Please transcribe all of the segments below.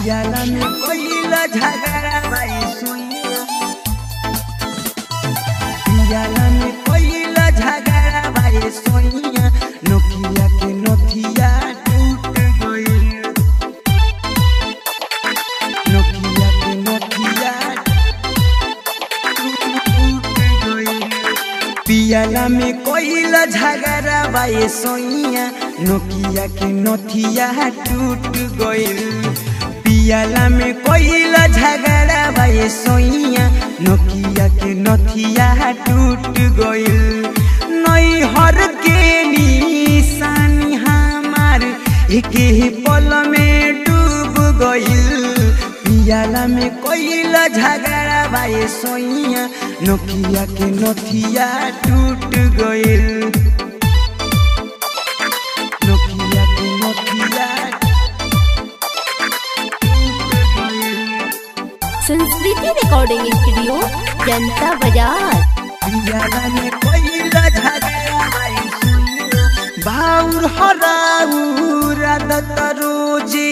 पियाला में कोइला झगड़ा भाई सुइया, पियाला में कोइला झगड़ा भाई सुइया, नोकिया के नोथिया टूट गई, नोकिया के नोथिया टूट गई। पियाला में कोइला झगड़ा भाई सुइया, नोकिया के नोथिया टूट गई। पियाला में कोइला झगड़ा भाई सोइया, नोकिया के नथिया टूट गइल। नैहर के निशानी हमार एक ही पल में डूब गइल। पियाला में कोइला झगड़ा भाई सोइया, नोकिया के नथिया टूट गइल। नोकिया के नथिया संस्कृति रिकॉर्डिंग स्टूडियो जनता बाजार। पियाला में कोइला झगड़ा भाई सुइया, बाउर हराउर आदत रोजे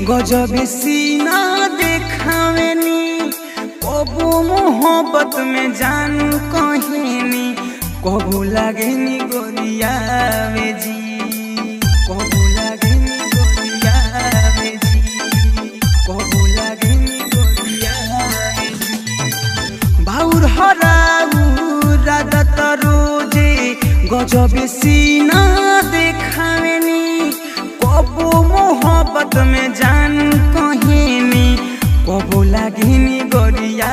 गजब सीना देखावेनी। कबो मोहब्बत में जानू कहेनी, कबो लागेनी गोरिया में जी, कबो लागेनी गोरिया में जी, कबो लागेनी गोरिया में जी। बाउर हराउर आदत रोजे गजब सीना देखावेनी। कबो मोहब्बत में जान कहेनी, कबो लागेनी गोरिया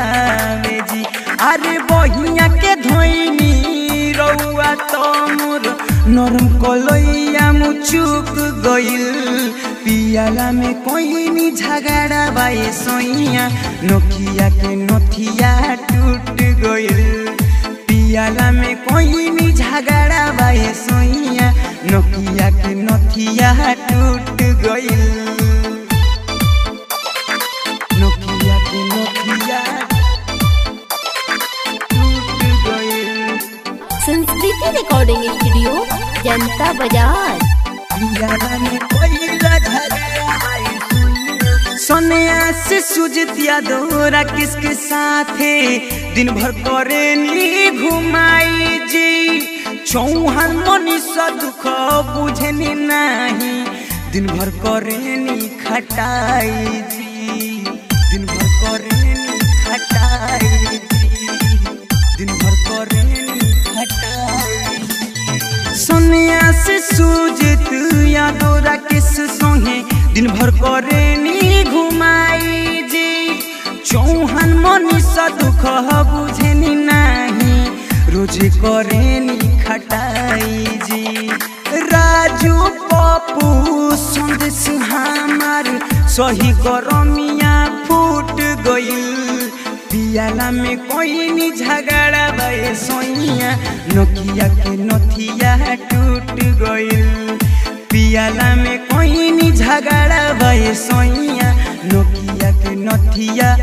में जी। अरे बहिया के धोइनी रउआ तो मोर नरम कलैया मुचुक गइल। पियाला में कोइनी झगड़ा भाई सोइया, नोकिया के नथिया टूट गइल। पियाला में कोइनी झगड़ा भाई सोइया, नोकिया के नथिया टूट गइल। नोकिया के नथिया टूट गइल। संस्कृति रिकॉर्डिंग स्टूडियो जनता बाजार। पियाला में कोइला झगड़ा भाई सुइया, सोनिया से सुजतिया दोरा किसके साथे दिन भर करेनी घुमाई जी। चौहान मनीषा दुख बुझेनी नाही, दिन भर करेनी खटाई जी, दिन भर करेनी खटाई जी, दिन भर करेनी खटाई। सोनिया से सुजत यादोरा किस सोहे दिन भर करेनी घुमाई जी। चौहान मनीषा दुख बुझेनी नाही, रोजे करेनी खटाई जी। राजू पप्पू संदेश हमार सही गरमिया फूट गइल। पियाला में कोइनी झगड़ा भाई सोइया, नोकिया के नथिया टूट गइल। पियाला में कोइनी झगड़ा भाई सोइया, नोकिया के नथिया